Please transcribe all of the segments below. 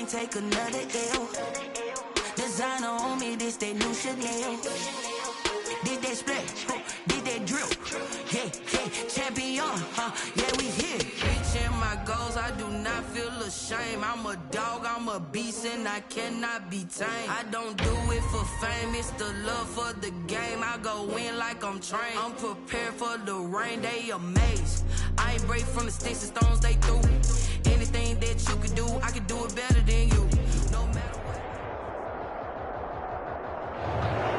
can't take another L. Designer on me, this that new Chanel. Did that splash, did that drip. Yeah, champion, yeah, we here. Reaching my goals, I do not feel ashamed. I'm a dog, I'm a beast, and I cannot be tamed. I don't do it for fame, it's the love for the game. I go in like I'm trained. I'm prepared for the rain, they amazed. I ain't break from the sticks and stones they threw. Anything that you could do, I could do it better than you. No matter what.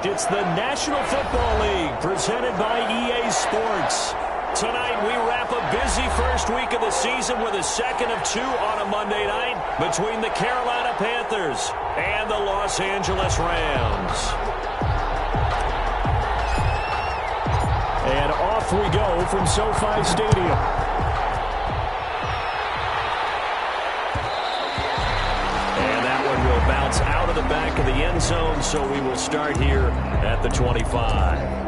It's the National Football League presented by EA Sports. Tonight we wrap a busy first week of the season with a second of two on a Monday night between the Carolina Panthers and the Los Angeles Rams. And off we go from SoFi Stadium. And that one will bounce out of the back of the end zone, so we will start here at the 25.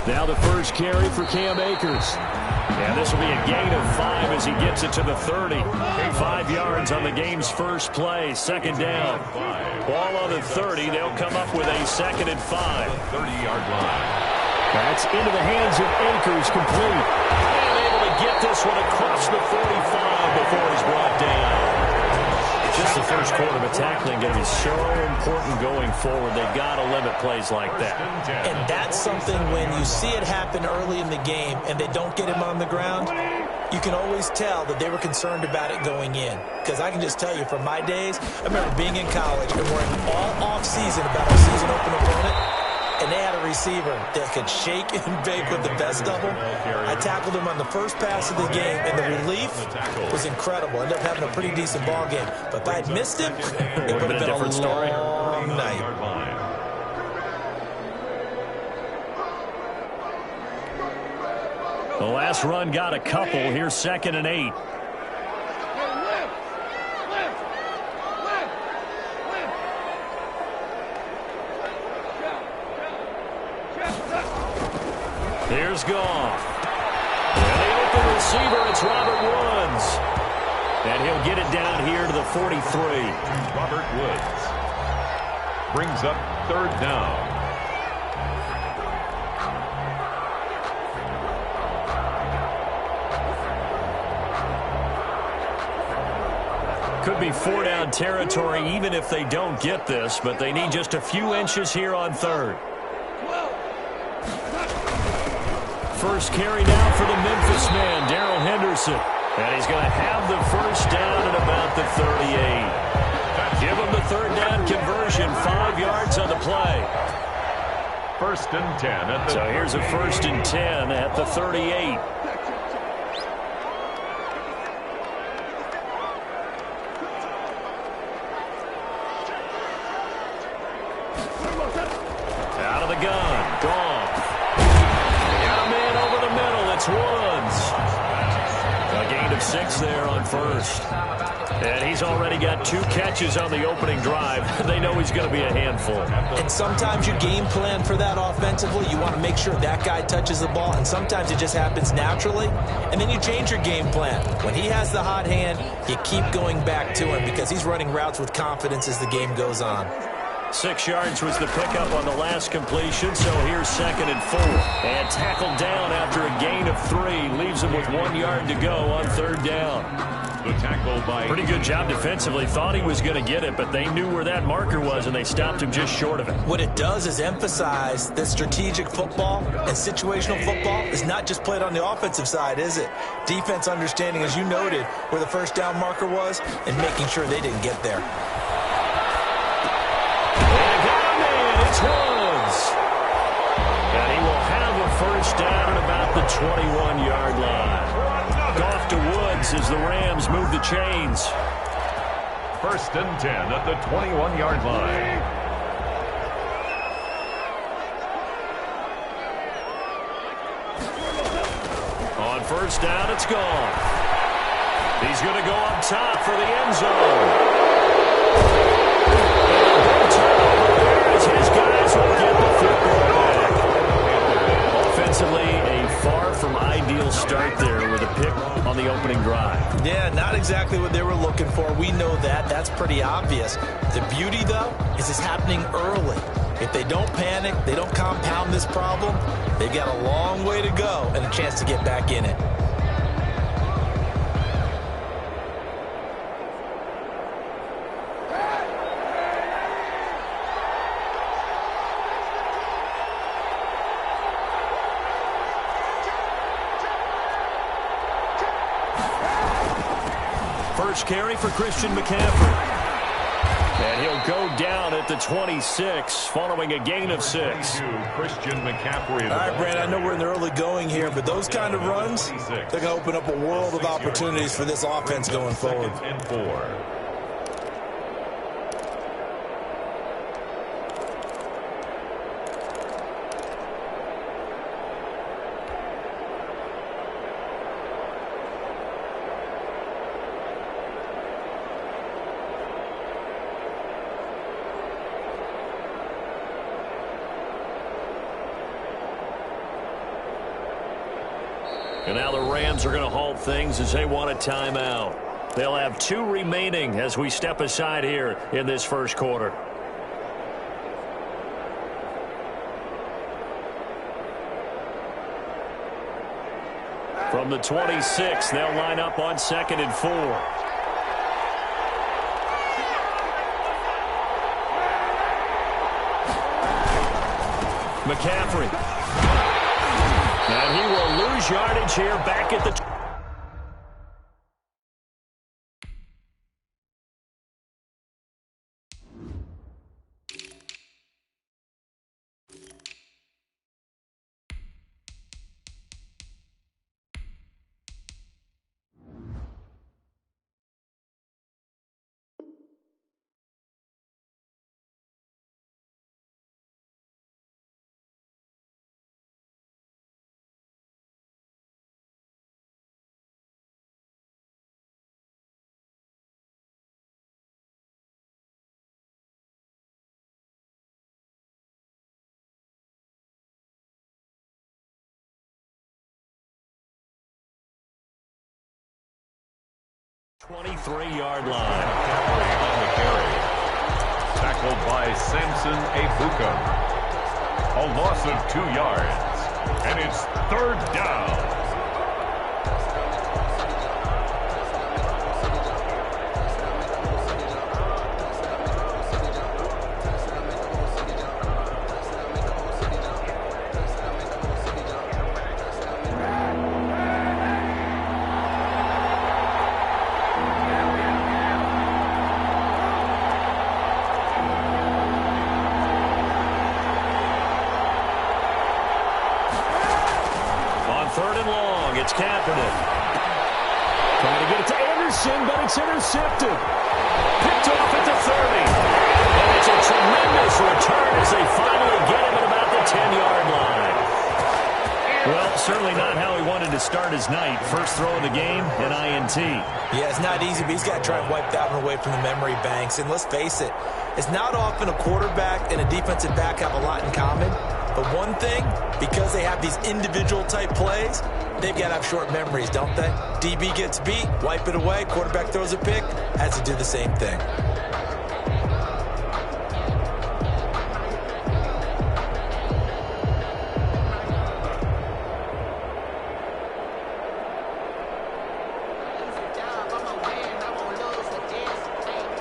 Now the first carry for Cam Akers. And this will be a gain of 5 as he gets it to the 30. 5 yards on the game's first play. Second down. Ball on the 30. They'll come up with a 2nd and 5. 30-yard line. That's into the hands of Akers, complete. And able to get this one across the 45 before he's brought down. Just the first quarter, but tackling going to be so important going forward. They've got to limit plays like that. And that's something when you see it happen early in the game and they don't get him on the ground, you can always tell that they were concerned about it going in. Because I can just tell you from my days, I remember being in college and worrying all offseason about our season open opponent. And they had a receiver that could shake and bake with the best of them. I tackled him on the first pass of the game, and the relief was incredible. I ended up having a pretty decent ball game. But if I had missed him, it would have been a long night. The last run got a couple. Here's 2nd and 8. Here's Goff. And the open receiver, it's Robert Woods. And he'll get it down here to the 43. Robert Woods brings up 3rd down. Could be 4-down territory even if they don't get this, but they need just a few inches here on 3rd. First carry now for the Memphis man, Darrell Henderson. And he's going to have the first down at about the 38. Give him the 3rd down conversion, 5 yards on the play. 1st and 10 at the So here's a 1st and 10 at the 38. Out of the gun, Goff. Got a man over the middle, it's Woods. A gain of 6 there on 1st. And he's already got 2 catches on the opening drive. They know he's going to be a handful. And sometimes you game plan for that offensively. You want to make sure that guy touches the ball, and sometimes it just happens naturally. And then you change your game plan. When he has the hot hand, you keep going back to him because he's running routes with confidence as the game goes on. 6 yards was the pickup on the last completion, so here's 2nd and 4. And tackled down after a gain of 3. Leaves him with 1 yard to go on 3rd down. The tackle by... Pretty good job defensively. Thought he was going to get it, but they knew where that marker was, and they stopped him just short of it. What it does is emphasize that strategic football and situational football is not just played on the offensive side, is it? Defense understanding, as you noted, where the first down marker was and making sure they didn't get there. It's Woods. And he will have a first down at about the 21-yard line. Goff to Woods as the Rams move the chains. 1st and 10 at the 21-yard line. On 1st down, it's Goff. He's going to go up top for the end zone. His guys will get the football back. Offensively, a far from ideal start there with a pick on the opening drive. Yeah, not exactly what they were looking for. We know that. That's pretty obvious. The beauty, though, is it's happening early. If they don't panic, they don't compound this problem, they've got a long way to go and a chance to get back in it. First carry for Christian McCaffrey. And he'll go down at the 26 following a gain of 6. Christian McCaffrey. All right, Brand, I know we're in the early going here, but those kind of runs, they're going to open up a world of opportunities for this offense going forward. 2nd and 4. And now the Rams are going to halt things as they want a timeout. They'll have 2 remaining as we step aside here in this first quarter. From the 26, they'll line up on 2nd and 4. McCaffrey. And he will lose yardage here back at the 23-yard line. On the carry. Tackled by Samson Ebuka. A loss of 2 yards. And it's 3rd down. It's Kaepernick. Trying to get it to Anderson, but it's intercepted. Picked off at the 30. And it's a tremendous return as they finally get him at about the 10-yard line. Well, certainly not how he wanted to start his night. First throw of the game, an INT. Yeah, it's not easy, but he's got to try and wipe that one away from the memory banks. And let's face it, it's not often a quarterback and a defensive back have a lot in common. But one thing, because they have these individual-type plays, they've got to have short memories, don't they? DB gets beat, wipe it away, quarterback throws a pick, has to do the same thing.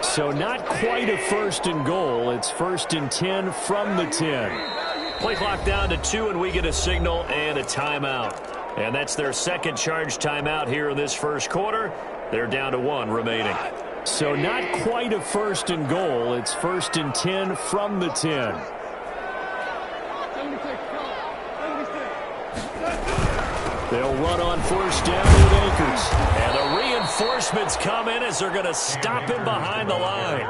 So not quite a 1st and goal. It's 1st and 10 from the 10. Play clock down to 2, and we get a signal and a timeout. And that's their 2nd charge timeout here in this first quarter. They're down to 1 remaining. So not quite a 1st and goal. It's 1st and 10 from the 10. They'll run on 1st down with Akers. And the reinforcements come in as they're going to stop him behind the line.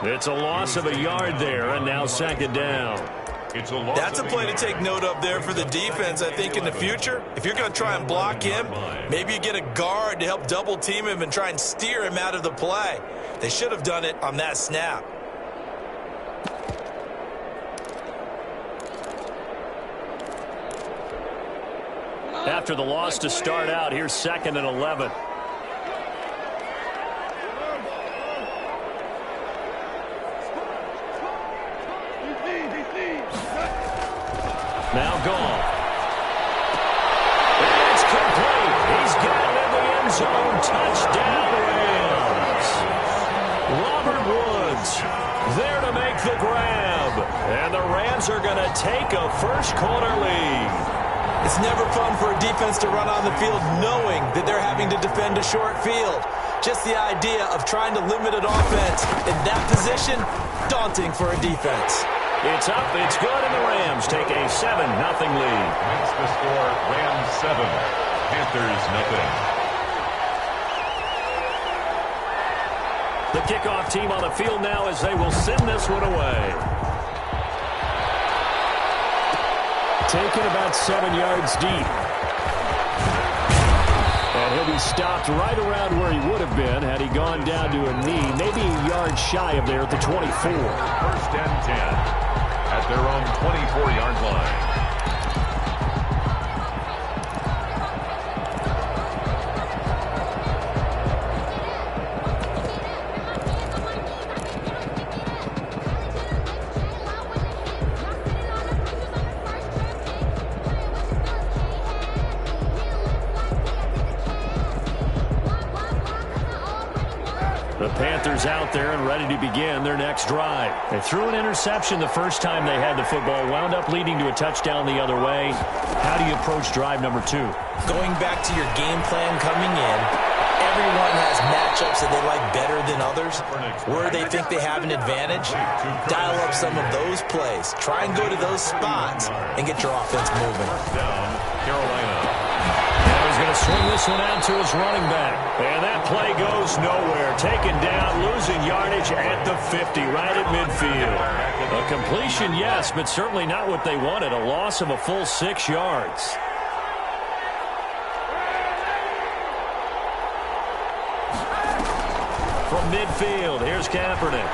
It's a loss of a yard there, and now 2nd down. That's a play to take note of there for the defense, I think, in the future. If you're going to try and block him, maybe you get a guard to help double-team him and try and steer him out of the play. They should have done it on that snap. After the loss to start out, here's 2nd and 11. Now gone. And it's complete. He's got it in the end zone. Touchdown, Rams. Robert Woods there to make the grab. And the Rams are going to take a first quarter lead. It's never fun for a defense to run on the field knowing that they're having to defend a short field. Just the idea of trying to limit an offense in that position, daunting for a defense. It's up, it's good, and the Rams take a 7-0 lead. Makes the score Rams 7, Panthers nothing. The kickoff team on the field now as they will send this one away. Taken about 7 yards deep. And he'll be stopped right around where he would have been had he gone down to a knee, maybe a yard shy of there at the 24. 1st and 10 at their own 24-yard line. The Panthers out there and ready to begin their next drive. They threw an interception the first time they had the football, wound up leading to a touchdown the other way. How do you approach drive number 2? Going back to your game plan coming in, everyone has matchups that they like better than others. Where they think they have an advantage, dial up some of those plays. Try and go to those spots and get your offense moving. Down, Carolina. Now he's going to swing this one out to his running back. And that play goes nowhere. Taken down, losing yardage at the 50, right at midfield. A completion, yes, but certainly not what they wanted. A loss of a full 6 yards. From midfield, here's Kaepernick.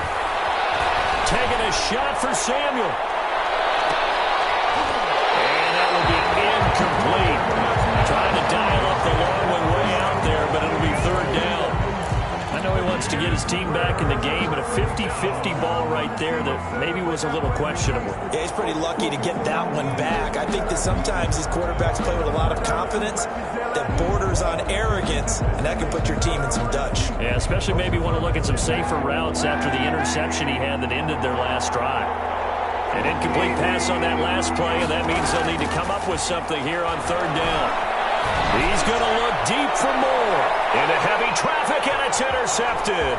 Taking a shot for Samuel. And that will be incomplete. Trying to dial up the long one way out there, but it'll be 3rd down. I know he wants to get his team back in the game, but a 50-50 ball right there that maybe was a little questionable. Yeah, he's pretty lucky to get that one back. I think that sometimes these quarterbacks play with a lot of confidence that borders on arrogance, and that can put your team in some Dutch. Yeah, especially maybe want to look at some safer routes after the interception he had that ended their last drive. An incomplete pass on that last play, and that means they'll need to come up with something here on 3rd down. He's going to look deep for more. Into heavy traffic, and it's intercepted.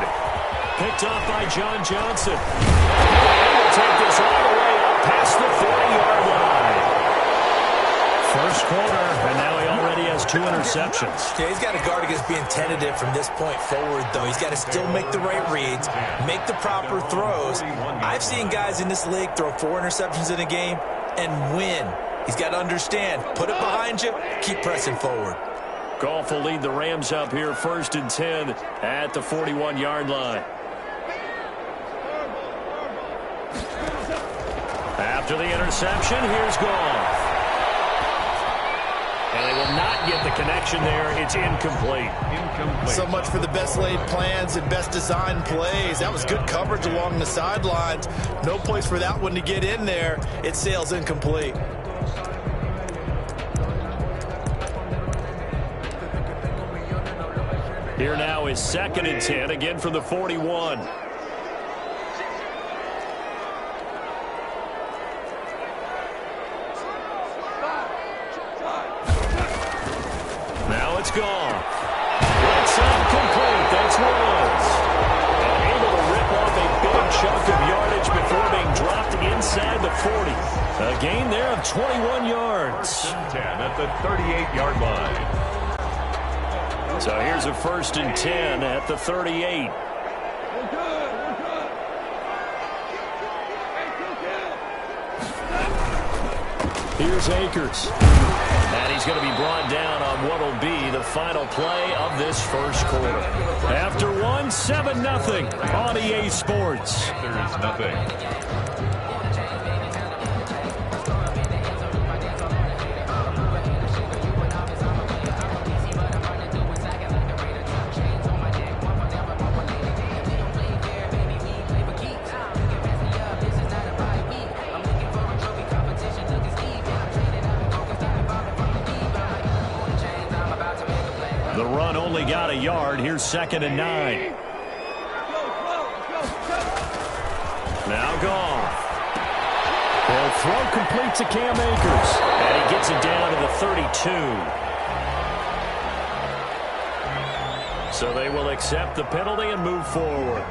Picked off by John Johnson. And we'll take this all the way up past the 40-yard line. First quarter, and now he already has 2 interceptions. Yeah, he's got to guard against being tentative from this point forward, though. He's got to still make the right reads, make the proper throws. I've seen guys in this league throw 4 interceptions in a game and win. He's got to understand, put it behind you, keep pressing forward. Goff will lead the Rams up here 1st and 10 at the 41-yard line. After the interception, here's Goff. And they will not get the connection there. It's incomplete. So much for the best laid plans and best designed plays. That was good coverage along the sidelines. No place for that one to get in there. It sails incomplete. Here now is 2nd and 10, again from the 41. Now it's gone. Right side complete. That's Woods. And able to rip off a big chunk of yardage before being dropped inside the 40. A gain there of 21 yards. 10 at the 38-yard line. So here's a 1st and 10 at the 38. Here's Akers. And he's going to be brought down on what will be the final play of this first quarter. After one, 7-0 on EA Sports. There's nothing. The run only got a yard. Here's 2nd and 9. Now Goff. They'll throw complete to Cam Akers. And he gets it down to the 32. So they will accept the penalty and move forward.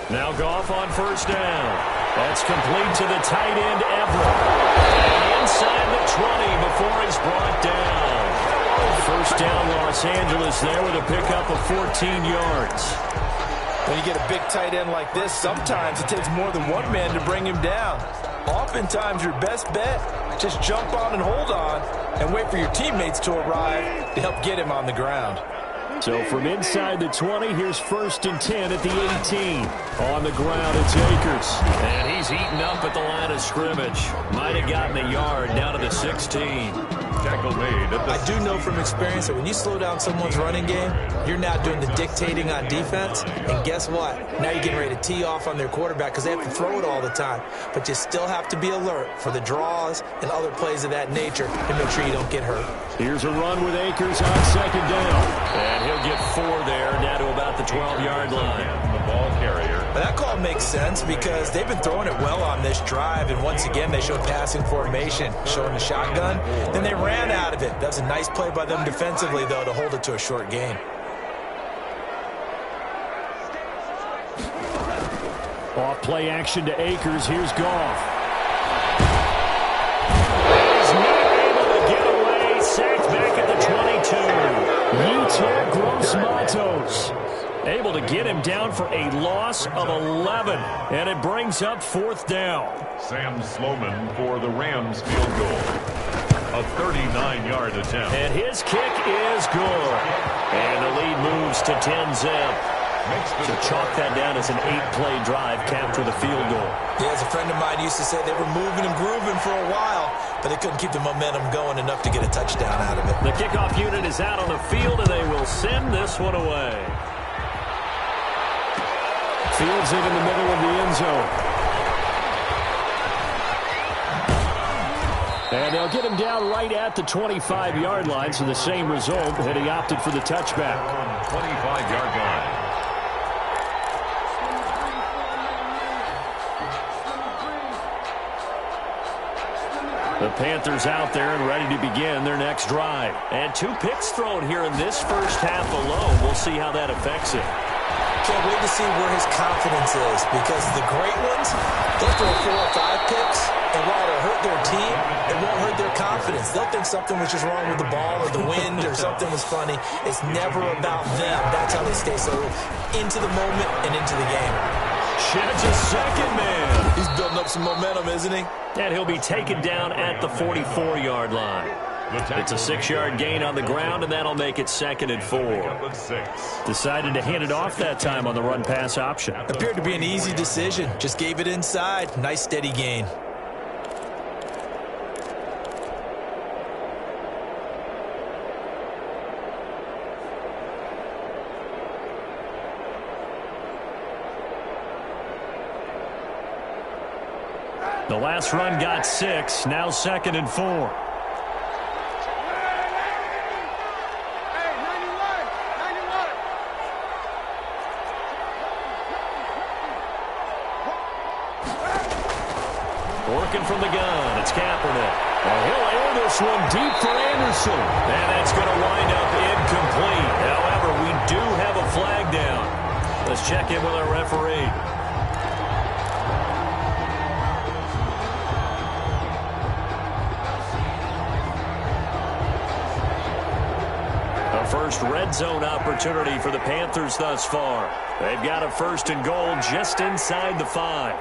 Now Goff on 1st down. That's complete to the tight end, Everett. And inside the 20 before he's brought down. 1st down, Los Angeles there with a pickup of 14 yards. When you get a big tight end like this, sometimes it takes more than one man to bring him down. Oftentimes, your best bet, just jump on and hold on and wait for your teammates to arrive to help get him on the ground. So from inside the 20, here's 1st and 10 at the 18. On the ground, it's Akers. And he's eaten up at the line of scrimmage. Might have gotten a yard down to the 16. Tackle made at the I do know from experience that when you slow down someone's running game, you're now doing the dictating on defense. And guess what? Now you're getting ready to tee off on their quarterback because they have to throw it all the time. But you still have to be alert for the draws and other plays of that nature and make sure you don't get hurt. Here's a run with Akers on 2nd down. And he'll get 4 there, down to about the 12-yard line. The ball carrier. But that call makes sense because they've been throwing it well on this drive. And once again, they showed passing formation, showing the shotgun. Then they ran out of it. That was a nice play by them defensively, though, to hold it to a short gain. Off play action to Akers. Here's Goff. Sacked back at the 22. Yetur Gross-Matos able to get him down for a loss of 11. And it brings up 4th down. Sam Sloman for the Rams field goal. A 39-yard attempt. And his kick is good. And the lead moves to 10-zip. So chalk that down as an 8-play drive capped with a field goal. Yeah, as a friend of mine used to say, they were moving and grooving for a while, but they couldn't keep the momentum going enough to get a touchdown out of it. The kickoff unit is out on the field, and they will send this one away. Fields it in the middle of the end zone. And they'll get him down right at the 25-yard line, so the same result, and he opted for the touchback. 25-yard line. The Panthers out there and ready to begin their next drive. And 2 picks thrown here in this first half alone. We'll see how that affects it. Can't wait to see where his confidence is because the great ones, they'll throw 4 or 5 picks, and while it'll hurt their team, it won't hurt their confidence. They'll think something was just wrong with the ball or the wind or something was funny. It's never about them. That's how they stay so into the moment and into the game. Sheds a second man. He's building up some momentum, isn't he? And he'll be taken down at the 44-yard line. It's a 6-yard gain on the ground, and that'll make it 2nd and 4. Decided to hand it off that time on the run-pass option. Appeared to be an easy decision. Just gave it inside. Nice, steady gain. The last run got 6, now 2nd and 4. Working from the gun, it's Kaepernick. And he'll air this one deep for Anderson. And that's going to wind up incomplete. However, we do have a flag down. Let's check in with our referee. First red zone opportunity for the Panthers thus far. They've got a 1st and goal just inside the 5.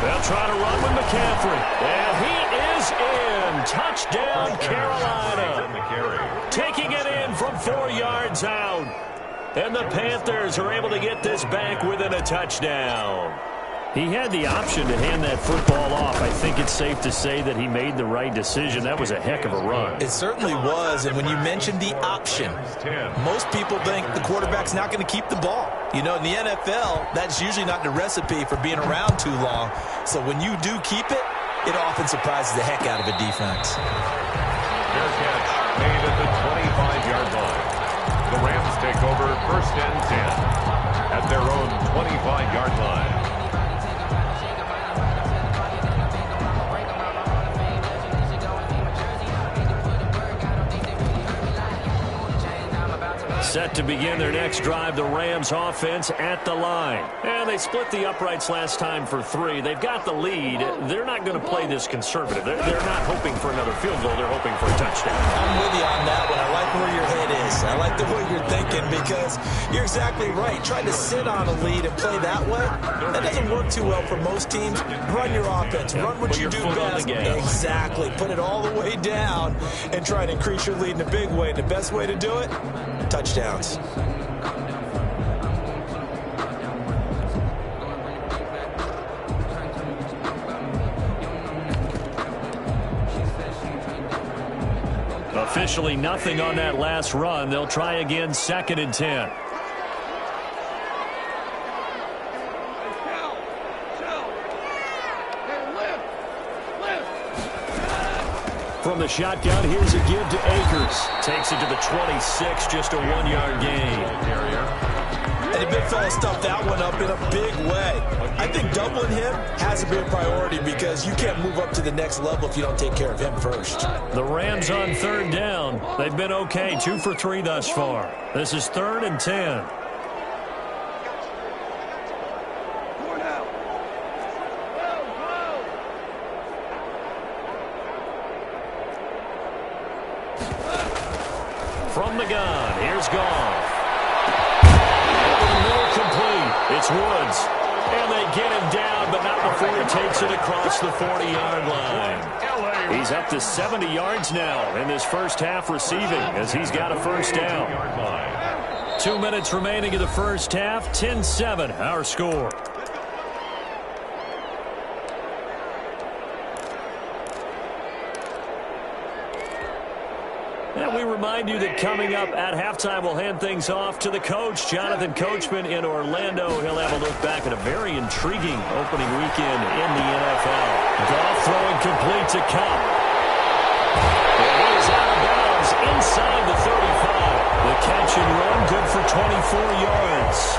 They'll try to run with McCaffrey. And he is in. Touchdown, Carolina. Taking it in from 4 yards out. And the Panthers are able to get this back within a touchdown. He had the option to hand that football off. I think it's safe to say that he made the right decision. That was a heck of a run. It certainly was, and when you mentioned the option, most people think the quarterback's not going to keep the ball. You know, in the NFL, that's usually not the recipe for being around too long. So when you do keep it, it often surprises the heck out of a defense. Fair catch made at the 25-yard line. The Rams take over 1st and 10 at their own 25-yard line. Set Set to begin their next drive, the Rams offense at the line. And they split the uprights last time for 3. They've got the lead. They're not going to play this conservative. They're not hoping for another field goal. They're hoping for a touchdown. I'm with you on that one. I like where your head is. I like the way you're thinking because you're exactly right. Trying to sit on a lead and play that way, that doesn't work too well for most teams. Run your offense. Run what you do best. Exactly. Put it all the way down and try to increase your lead in a big way. And the best way to do it, touchdowns. Officially nothing on that last run. They'll try again, 2nd and 10. From the shotgun, here's a give to Akers. Takes it to the 26, just a 1-yard gain. And the big fella stuffed that one up in a big way. I think doubling him has to be a priority because you can't move up to the next level if you don't take care of him first. The Rams on 3rd down. They've been okay, 2 for 3 thus far. This is 3rd and 10. From the gun, here's Goff. Complete. It's Woods. And they get him down, but not before he takes it across the 40-yard line. He's up to 70 yards now in this first half receiving as he's got a first down. 2 minutes remaining in the first half. 10-7, our score. And we remind you that coming up at halftime, we'll hand things off to the coach, Jonathan Coachman in Orlando. He'll have a look back at a very intriguing opening weekend in the NFL. Goff throwing complete to Cup. And he is out of bounds inside the 35. The catch and run, good for 24 yards.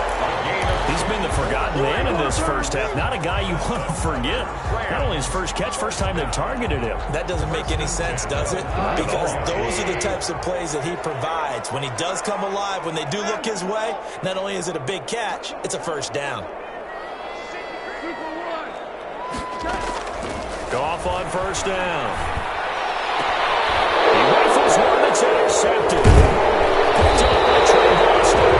He's been the forgotten man in this first half. Not a guy you want to forget. Not only his first catch, first time they've targeted him. That doesn't make any sense, does it? Because those are the types of plays that he provides. When he does come alive, when they do look his way, not only is it a big catch, it's a first down. Goff on first down. He rifles one that's intercepted. Picked up by Trey Boston.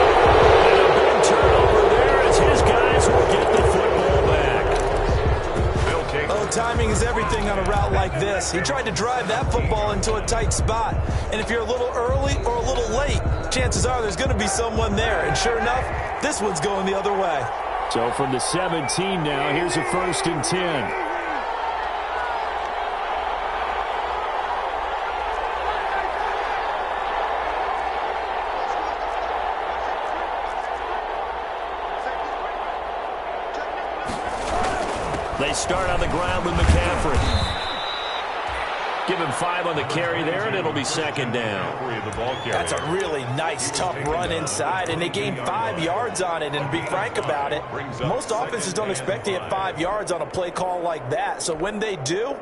And a big turnover there as his guys will get the football back. Oh, timing is everything on a route like this. He tried to drive that football into a tight spot. And if you're a little early or a little late, chances are there's going to be someone there. And sure enough, this one's going the other way. So from the 17 now, here's a 1st and 10. They start on the ground with McCaffrey. Give him 5 on the carry there, and it'll be 2nd down. That's a really nice, tough run inside, and they gained 5 yards on it. And to be frank about it, most offenses don't expect to hit 5 yards on a play call like that. So when they do,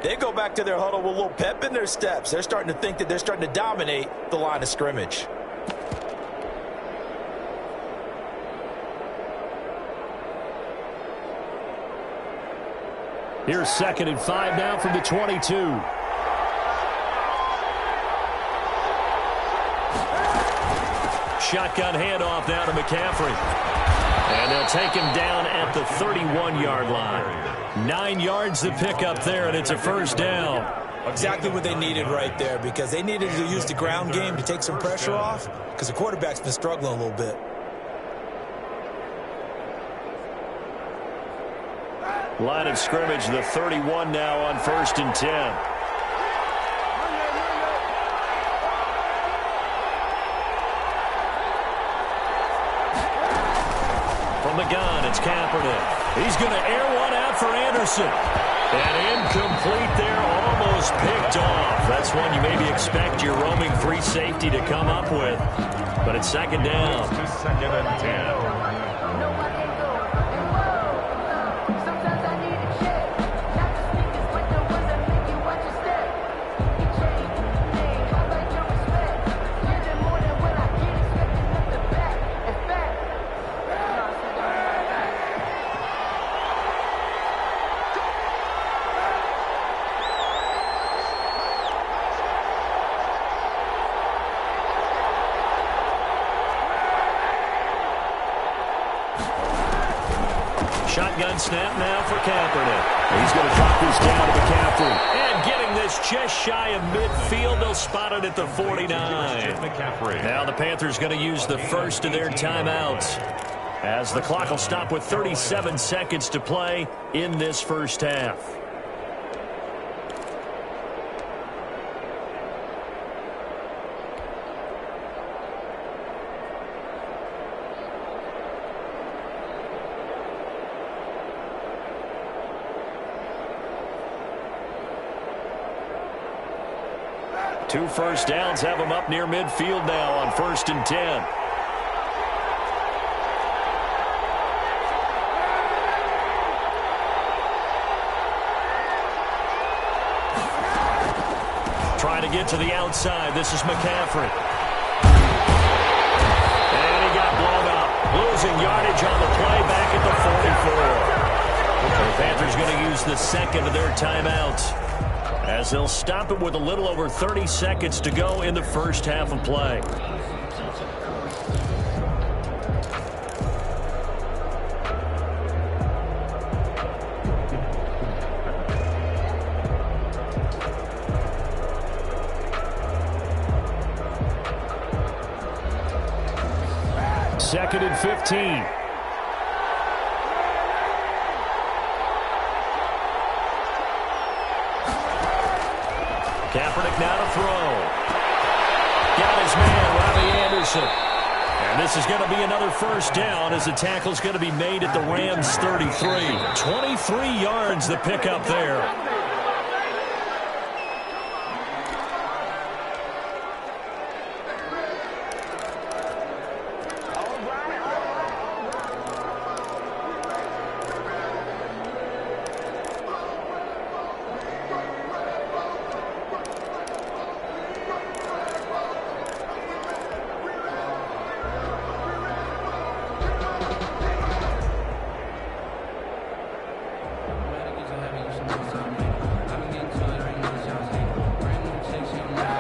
they go back to their huddle with a little pep in their steps. They're starting to think that they're starting to dominate the line of scrimmage. Here's 2nd and 5 now from the 22. Shotgun handoff now to McCaffrey. And they'll take him down at the 31-yard line. 9 yards to pick up there, and it's a first down. Exactly what they needed right there, because they needed to use the ground game to take some pressure off, because the quarterback's been struggling a little bit. Line of scrimmage, the 31 now on 1st and 10. From the gun, it's Kaepernick. He's going to air one out for Anderson. And incomplete there, almost picked off. That's one you maybe expect your roaming free safety to come up with. But it's 2nd down. 2nd and 10. Shotgun snap now for Kaepernick. He's going to drop this down to McCaffrey. And getting this just shy of midfield. They'll spot it at the 49. Now the Panthers going to use the first of their timeouts, as the clock will stop with 37 seconds to play in this first half. Two first downs have them up near midfield now on 1st and 10. Trying to get to the outside. This is McCaffrey. And he got blown up. Losing yardage on the play back at the 44. The Panthers going to use the second of their timeouts, as they'll stop it with a little over 30 seconds to go in the first half of play. Second and 15. Kaepernick now to throw. Got his man, Robbie Anderson. And this is going to be another first down, as the tackle's going to be made at the Rams' 33. 23 yards the pickup there.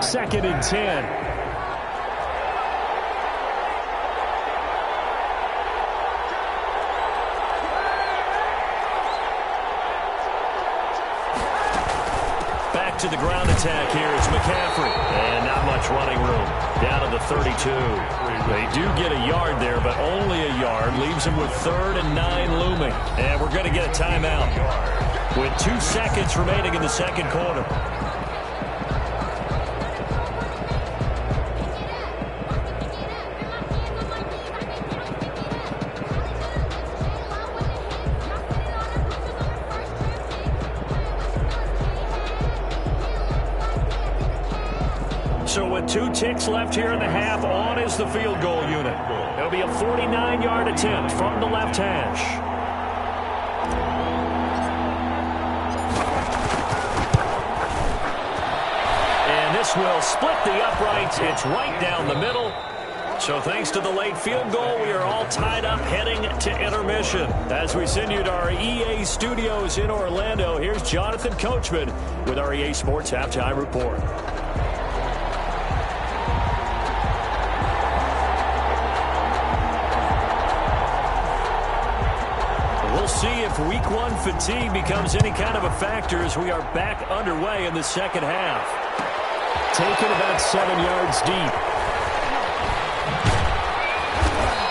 Second and 10. Back to the ground attack here is McCaffrey. And not much running room. Down to the 32. They do get a yard there, but only a yard. Leaves them with 3rd and 9 looming. And we're going to get a timeout with 2 seconds remaining in the second quarter. So with 2 ticks left here in the half, on is the field goal unit. It'll be a 49-yard attempt from the left hash. And this will split the uprights. It's right down the middle. So thanks to the late field goal, we are all tied up heading to intermission. As we send you to our EA studios in Orlando, here's Jonathan Coachman with our EA Sports Halftime Report. We'll see if week 1 fatigue becomes any kind of a factor as we are back underway in the second half. Taken about 7 yards deep.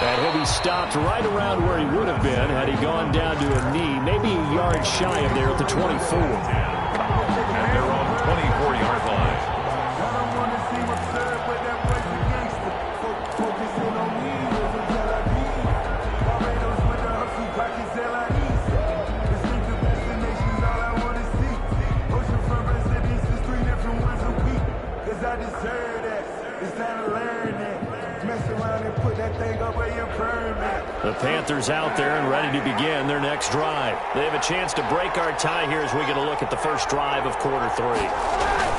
And he'll be stopped right around where he would have been had he gone down to a knee, maybe a yard shy of there at the 24. And they're on the 24-yard line. The Panthers out there and ready to begin their next drive. They have a chance to break our tie here as we get a look at the first drive of quarter 3.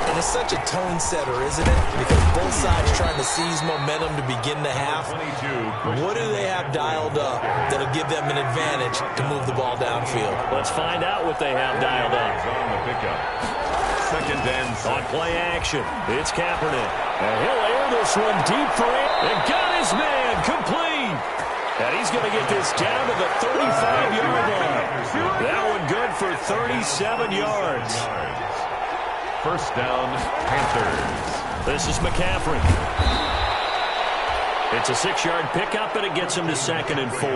And it's such a tone setter, isn't it? Because both sides trying to seize momentum to begin the half. What do they have dialed up that'll give them an advantage to move the ball downfield? Let's find out what they have dialed up. On the pickup. Second and on play action. It's Kaepernick. And he'll air this one deep for it. And got his man complete. And he's going to get this down to the 35-yard line. That one good for 37 yards. First down, Panthers. This is McCaffrey. It's a 6-yard pickup, and it gets him to 2nd and 4.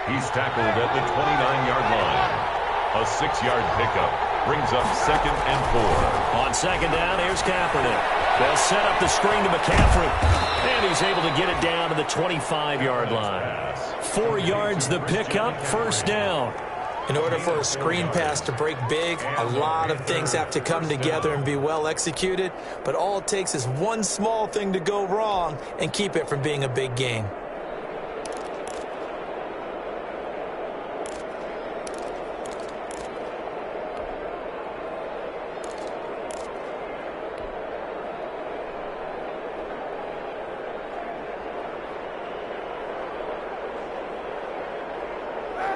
He's tackled at the 29-yard line. A 6-yard pickup brings up 2nd and 4. On 2nd down, here's Kaepernick. They'll set up the screen to McCaffrey. And he's able to get it down to the 25-yard line. 4 yards the pickup, first down. In order for a screen pass to break big, a lot of things have to come together and be well executed. But all it takes is one small thing to go wrong and keep it from being a big game.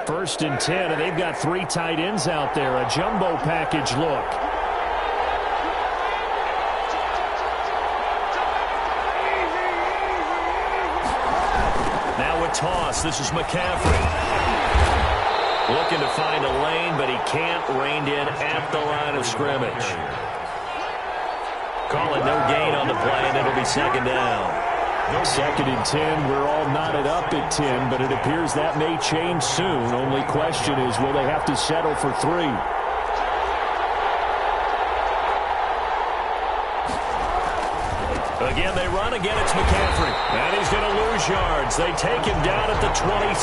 First and 10, and they've got 3 tight ends out there. A jumbo package look. Now a toss. This is McCaffrey. Looking to find a lane, but he can't. Reined in at the line of scrimmage. Call it no gain on the play, and it'll be 2nd down. 2nd and 10, we're all knotted up at 10, but it appears that may change soon. Only question is, will they have to settle for 3? Again, they run. Again, it's McCaffrey. And he's going to lose yards. They take him down at the 26.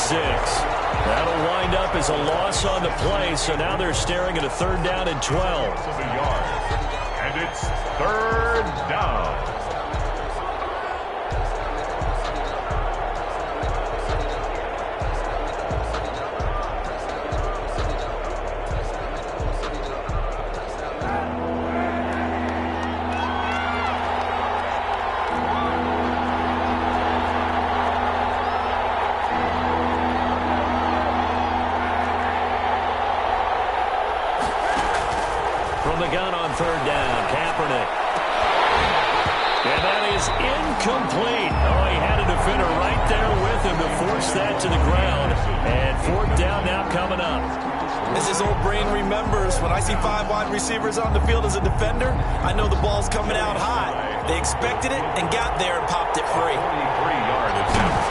That'll wind up as a loss on the play, so now they're staring at a 3rd down and 12. And it's 3rd down. The gun on 3rd down, Kaepernick. And that is incomplete. Oh, he had a defender right there with him to force that to the ground. And 4th down now coming up. As his old brain remembers, when I see 5 wide receivers on the field as a defender, I know the ball's coming out high. They expected it and got there and popped it free. 23-yard attempt.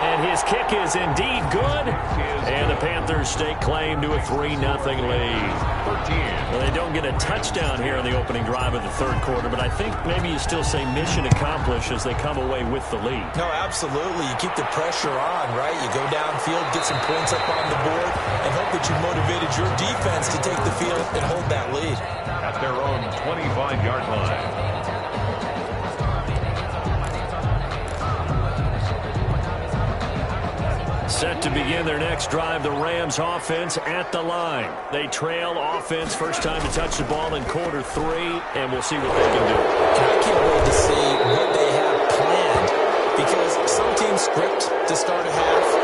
And his kick is indeed good. And the Panthers stake claim to a 3-0 lead. Well, they don't get a touchdown here in the opening drive of the 3rd quarter, but I think maybe you still say mission accomplished as they come away with the lead. No, absolutely. You keep the pressure on, right? You go downfield, get some points up on the board, and hope that you motivated your defense to take the field and hold that lead. At their own 25-yard line. Set to begin their next drive, the Rams offense at the line. They trail offense, first time to touch the ball in quarter 3, and we'll see what they can do. I can't wait to see what they have planned, because some teams script to start a half.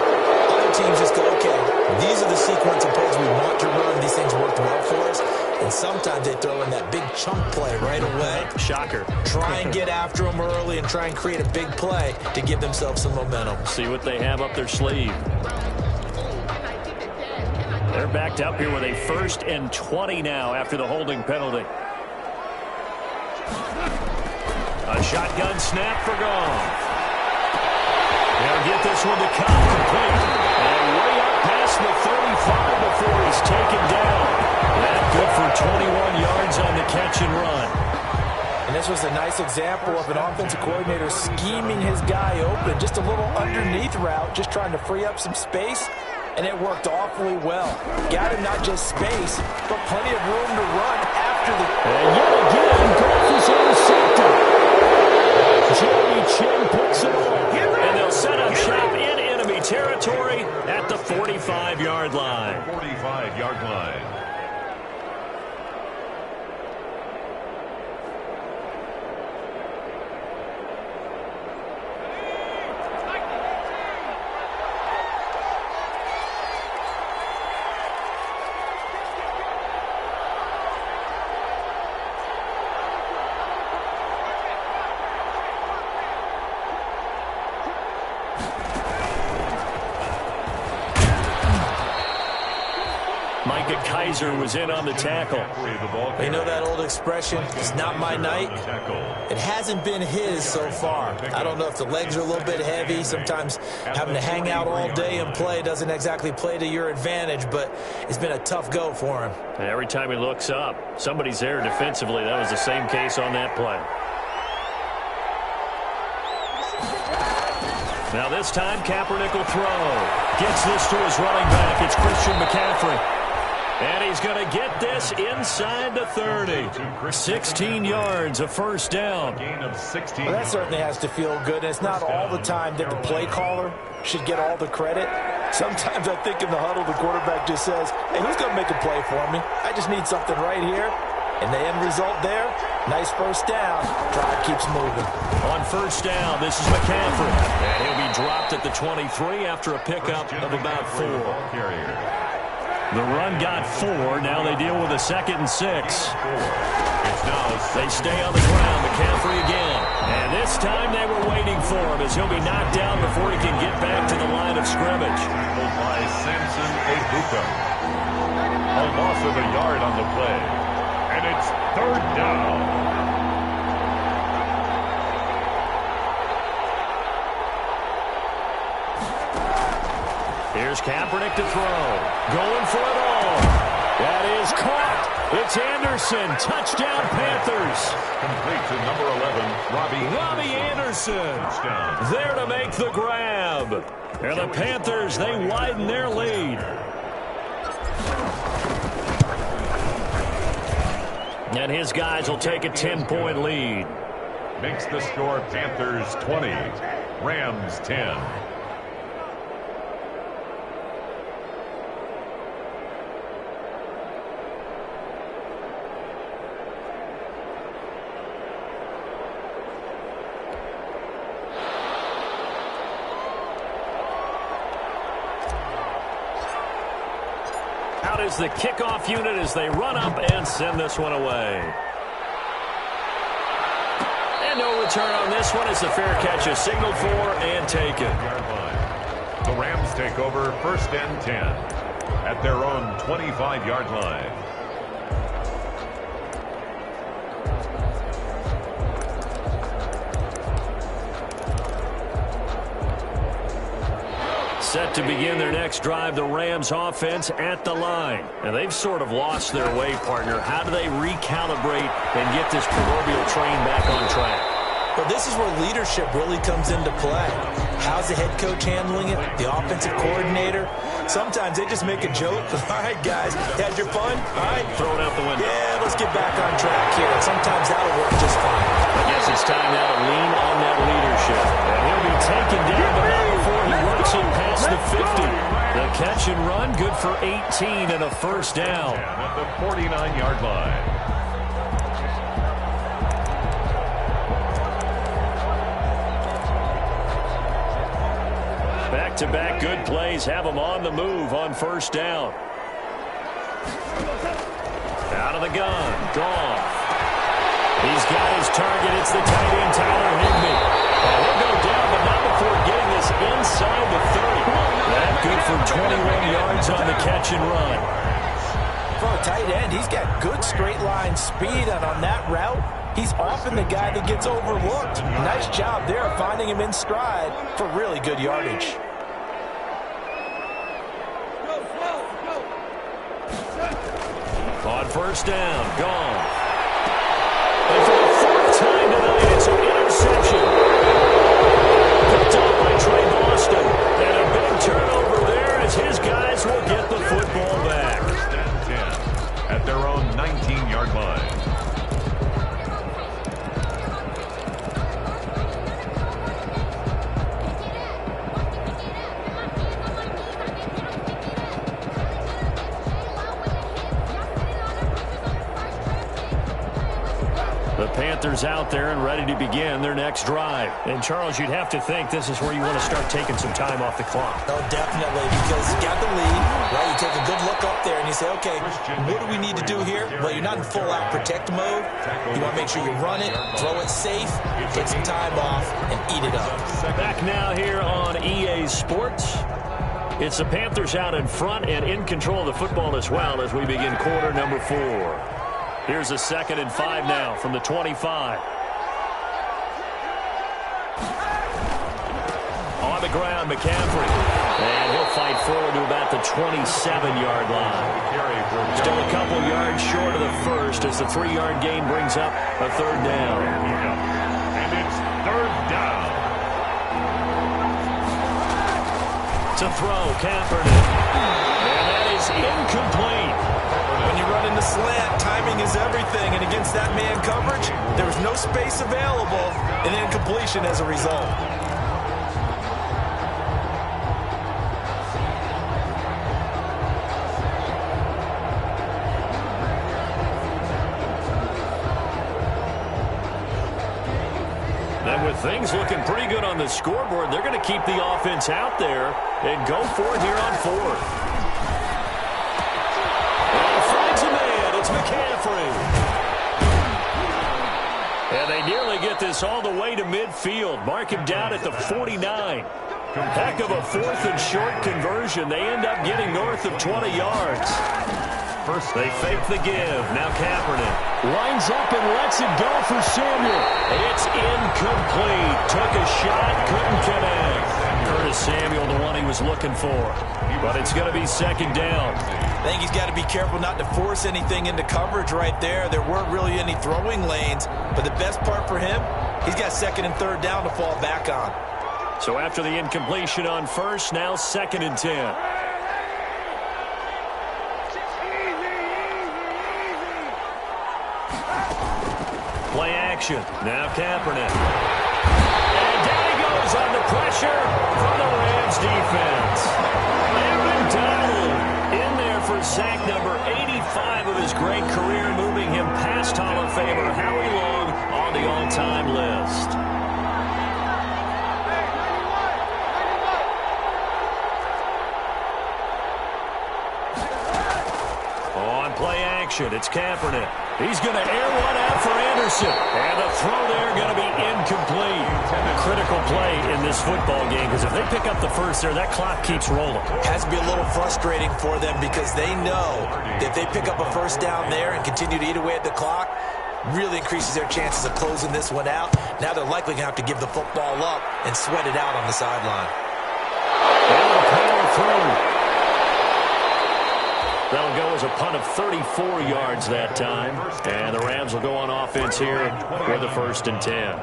Other teams just go, okay, these are the sequence of plays we want to run. These things worked well for us. And sometimes they throw in that big chunk play right away. Shocker. Try and get after them early and try and create a big play to give themselves some momentum. See what they have up their sleeve. They're backed up here with a 1st and 20 now after the holding penalty. A shotgun snap for Goff. They'll get this one to Cobb complete. And way up past the 35 before he's taken down. That good for 21 yards on the catch and run. And this was a nice example of an offensive coordinator scheming his guy open. Just a little underneath route, just trying to free up some space. And it worked awfully well. Got him not just space, but plenty of room to run after the... And yet again, Goff is intercepted. Jeremy Chin picks it up. And they'll set up shop in enemy territory at the 45-yard line. 45-yard line. Micah Kaiser was in on the tackle. You know that old expression, it's not my night? It hasn't been his so far. I don't know if the legs are a little bit heavy. Sometimes having to hang out all day and play doesn't exactly play to your advantage, but it's been a tough go for him. And every time he looks up, somebody's there defensively. That was the same case on that play. Now this time, Kaepernick will throw. Gets this to his running back. It's Christian McCaffrey. And he's going to get this inside the 30. 16 yards, a first down. Well, that certainly has to feel good. And it's not all the time that the play caller should get all the credit. Sometimes I think in the huddle, the quarterback just says, hey, who's going to make a play for me? I just need something right here. And the end result there, nice first down. Drive keeps moving. On first down, this is McCaffrey. And he'll be dropped at the 23 after a pickup of about 4. The run got 4. Now they deal with a 2nd and 6. They stay on the ground. McCaffrey again. And this time they were waiting for him as he'll be knocked down before he can get back to the line of scrimmage. Tackled by Samson Ebuka. A loss of a yard on the play. And it's 3rd down. Here's Kaepernick to throw. Going for it all. That is caught. It's Anderson. Touchdown, Panthers. Complete to number 11, Robbie Anderson. Touchdown. There to make the grab. And the Panthers, they widen their lead. And his guys will take a 10-point lead. Makes the score Panthers 20, Rams 10. Out is the kickoff unit as they run up and send this one away. And no return on this one as the fair catch is signaled for and taken. The Rams take over 1st and 10 at their own 25-yard line. Set to begin their next drive, the Rams offense at the line. And they've sort of lost their way, partner. How do they recalibrate and get this proverbial train back on track? Well, this is where leadership really comes into play. How's the head coach handling it? The offensive coordinator? Sometimes they just make a joke. All right, guys, had your fun? All right. Throw it out the window. Yeah, let's get back on track here. Sometimes that'll work just fine. I guess it's time now to lean on that leadership. And he'll be taken down, but not before he works it past the 50. The catch and run, good for 18 and a first down. At the 49-yard line. Back-to-back good plays have them on the move on first down. Out of the gun. Gone. He's got his target. It's the tight end, Tyler Higbee. And he'll go down, but not before getting this inside the 30. That good for 21 yards on the catch and run. For a tight end, he's got good straight line speed, and on that route, he's often the guy that gets overlooked. Nice job there finding him in stride for really good yardage. On first down, gone. And for the 4th time tonight, it's an interception. Picked up by Trey Boston. And a big turnover there as his guys will get the football back. 1st and 10 at their own 19-yard line. Panthers out there and ready to begin their next drive. And, Charles, you'd have to think this is where you want to start taking some time off the clock. Oh, definitely, because you got the lead, right? You take a good look up there and you say, okay, what do we need to do here? Well, you're not in full-out protect mode. You want to make sure you run it, throw it safe, take some time off, and eat it up. Back now here on EA Sports. It's the Panthers out in front and in control of the football as well as we begin quarter number 4. Here's a 2nd and 5 now from the 25. On the ground, McCaffrey. And he'll fight forward to about the 27-yard line. Still a couple yards short of the first as the 3-yard gain brings up a 3rd down. And it's 3rd down. To throw, Kaepernick. And that is incomplete. When you run in the slant, timing is everything. And against that man coverage, there was no space available, and incompletion as a result. And with things looking pretty good on the scoreboard, they're going to keep the offense out there and go for it here on 4th. And finds a man. It's McCaffrey. And they nearly get this all the way to midfield. Mark him down at the 49. Heck of a 4th and short conversion. They end up getting north of 20 yards. First, they fake the give. Now Kaepernick lines up and lets it go for Samuel. It's incomplete. Took a shot, couldn't connect. Curtis Samuel, the one he was looking for. But it's going to be 2nd down. I think he's got to be careful not to force anything into coverage right there. There weren't really any throwing lanes. But the best part for him, he's got 2nd and 3rd down to fall back on. So after the incompletion on first, now 2nd and 10. Play action. Now Kaepernick. And down he goes under pressure from the Rams defense. Aaron Donald in there for sack number 85 of his great career, moving him past Hall of Famer Howie Long on the all-time list. On play action, it's Kaepernick. He's going to air one out for Anderson. And the throw there going to be incomplete. A critical play in this football game because if they pick up the first there, that clock keeps rolling. Has to be a little frustrating for them because they know that if they pick up a first down there and continue to eat away at the clock, really increases their chances of closing this one out. Now they're likely going to have to give the football up and sweat it out on the sideline. And the power through. That'll go as a punt of 34 yards that time. And the Rams will go on offense here with the 1st and 10.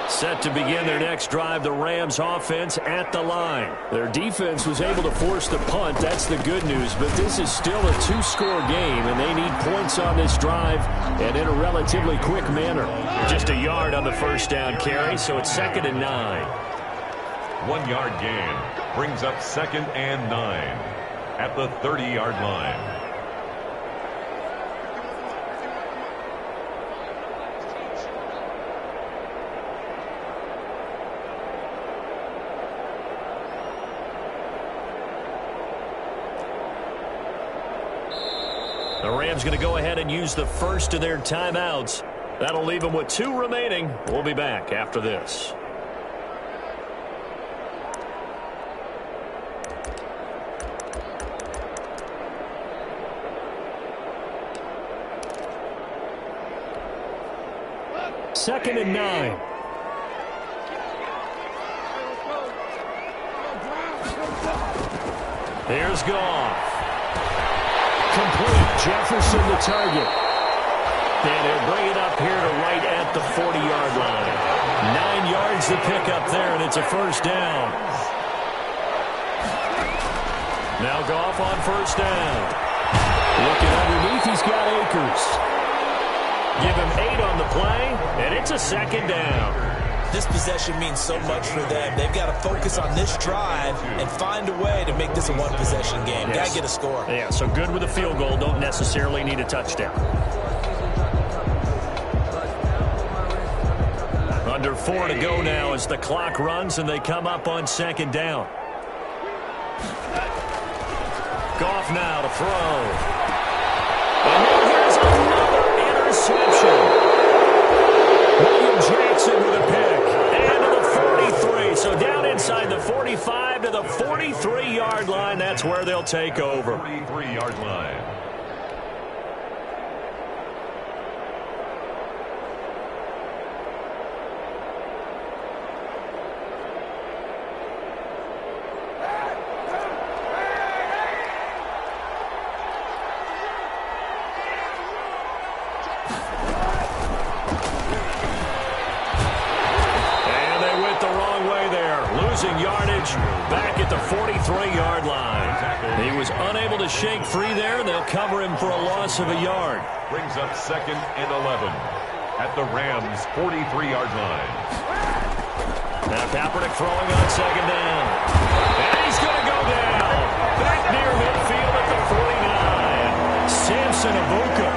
Set to begin their next drive, the Rams offense at the line. Their defense was able to force the punt. That's the good news. But this is still a 2-score game, and they need points on this drive and in a relatively quick manner. Just a yard on the first down carry, so it's 2nd and 9. 1-yard gain brings up 2nd and 9 at the 30-yard line. The Rams going to go ahead and use the first of their timeouts. That'll leave them with 2 remaining. We'll be back after this. Second and 9. Here's Goff. Complete. Jefferson the target. And he'll bring it up here to right at the 40-yard line. 9 yards to pick up there, and it's a first down. Now Goff on first down. Looking underneath, he's got Akers. Give him 8 on the play, and it's a second down. This possession means so much for them. They've got to focus on this drive and find a way to make this a one-possession game. Yes. Got to get a score. Yeah, so good with a field goal. Don't necessarily need a touchdown. Under 4 to go now as the clock runs and they come up on second down. Goff now to throw. And then here's another interception. William Jackson with a pick. And to the 43. So down inside the 45 to the 43-yard line. That's where they'll take over. 43-yard line. Yardage back at the 43-yard line. He was unable to shake free there, and they'll cover him for a loss of a yard. Brings up 2nd and 11 at the Rams' 43-yard line. Now Kaepernick throwing on second down. And he's going to go down. Back near midfield at the 49. Samson Abuka.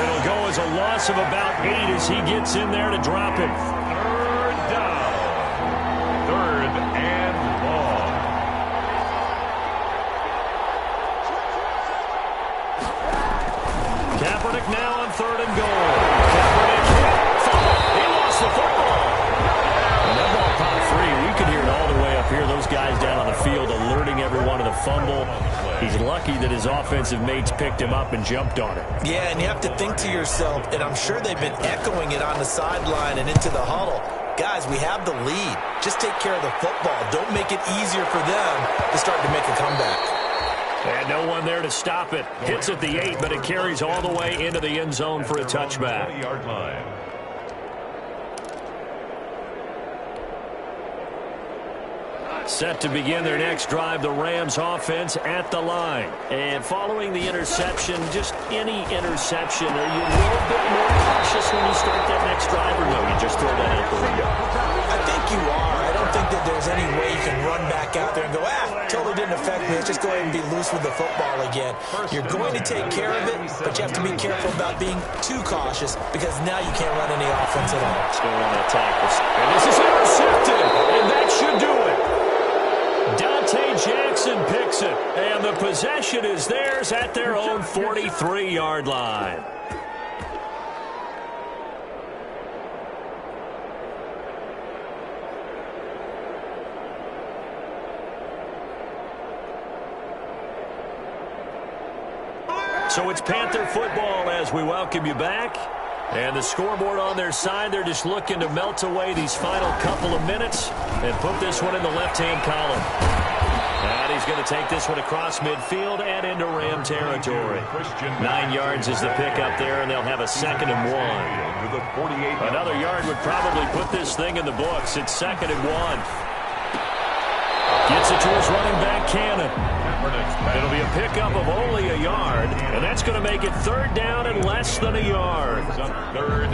It'll go as a loss of about 8 as he gets in there to drop it. Third down. Third and long. Kaepernick now on 3rd and goal. Kaepernick fumble. He lost the football. And that ball popped free. We could hear it all the way up here. Those guys down on the field alerting everyone of the fumble. He's lucky that his offensive mates picked him up and jumped on it. Yeah, and you have to think to yourself, and I'm sure they've been echoing it on the sideline and into the huddle. Guys, we have the lead. Just take care of the football. Don't make it easier for them to start to make a comeback. And no one there to stop it. Hits at the 8, but it carries all the way into the end zone for a touchback. 20-yard line. Set to begin their next drive, the Rams offense at the line. And following the interception, just any interception, are you a little bit more cautious when you start that next drive, or no, you just throw that out the window? I think you are. I don't think that there's any way you can run back out there and go, totally didn't affect me. Let's just go ahead and be loose with the football again. You're going to take care of it, but you have to be careful about being too cautious because now you can't run any offense at all. Let's go on that tackle. And this is intercepted, and that should do it. Dante Jackson picks it, and the possession is theirs at their own 43-yard line. So it's Panther football as we welcome you back. And the scoreboard on their side, they're just looking to melt away these final couple of minutes and put this one in the left-hand column. And he's going to take this one across midfield and into Ram territory. 9 yards is the pickup there, and they'll have a 2nd and 1. Another yard would probably put this thing in the books. It's 2nd and 1. Gets it to his running back, Cannon. It'll be a pickup of only a yard, and that's going to make it 3rd down and less than a yard.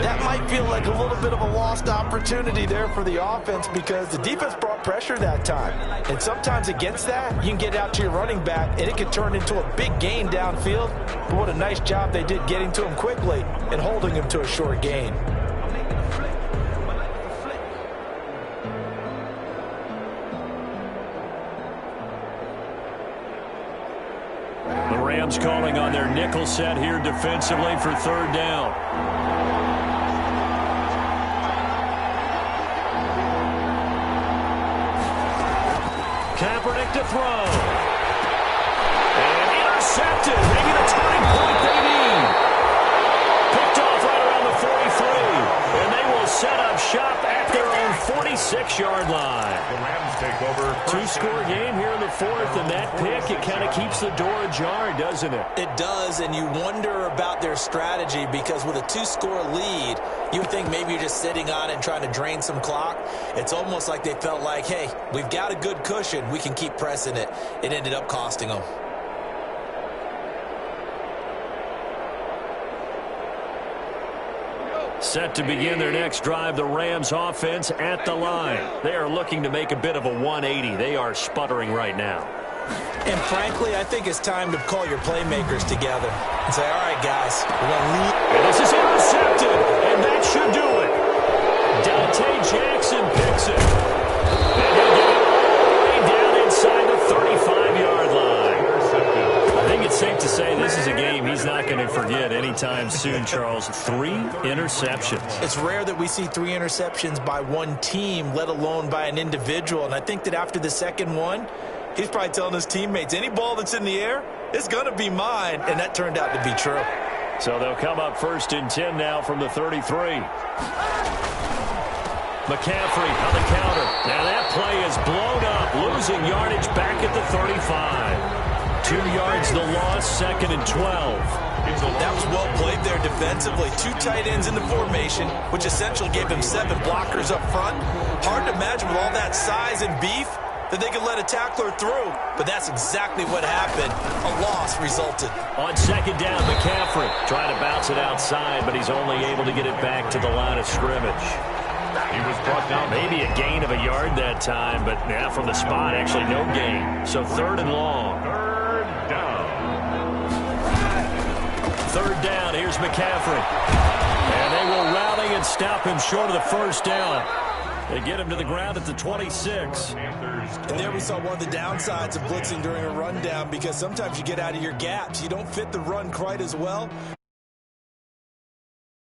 That might feel like a little bit of a lost opportunity there for the offense because the defense brought pressure that time. And sometimes against that, you can get out to your running back, and it can turn into a big gain downfield. But what a nice job they did getting to him quickly and holding him to a short gain. Rams calling on their nickel set here defensively for 3rd down. Kaepernick to throw. And intercepted. Maybe the turning point they need. Picked off right around the 43. And they will set up shop at their own 46-yard line. The Rams take over. Two-score game here in the fourth, and that pick, it kind of keeps the door ajar, doesn't it? It does, and you wonder about their strategy because with a two-score lead, you would think maybe you're just sitting on it and trying to drain some clock. It's almost like they felt like, hey, we've got a good cushion. We can keep pressing it. It ended up costing them. Set to begin their next drive, the Rams offense at the line. They are looking to make a bit of a 180. They are sputtering right now. And frankly, I think it's time to call your playmakers together and say, all right, guys, we're going to lead. And this is intercepted, and that should do it. Dante Jackson picks it. And he'll get it all the way down inside the 35-yard line. I think it's safe to say this is a game he's not going to forget anytime soon, Charles. 3 interceptions. It's rare that we see 3 interceptions by one team, let alone by an individual. And I think that after the second one, he's probably telling his teammates, any ball that's in the air, it's going to be mine. And that turned out to be true. So they'll come up 1st and 10 now from the 33. McCaffrey on the counter. Now that play is blown up, losing yardage back at the 35. 2 yards the loss, 2nd and 12. That was well played there defensively. 2 tight ends in the formation, which essentially gave them 7 blockers up front. Hard to imagine with all that size and beef that they could let a tackler through. But that's exactly what happened. A loss resulted. On 2nd down, McCaffrey trying to bounce it outside, but he's only able to get it back to the line of scrimmage. He was brought down. Maybe a gain of a yard that time, but now from the spot, actually no gain. So 3rd and long. 3rd down, here's McCaffrey. And they will rally and stop him short of the 1st down. They get him to the ground at the 26. And there we saw one of the downsides of blitzing during a rundown because sometimes you get out of your gaps. You don't fit the run quite as well.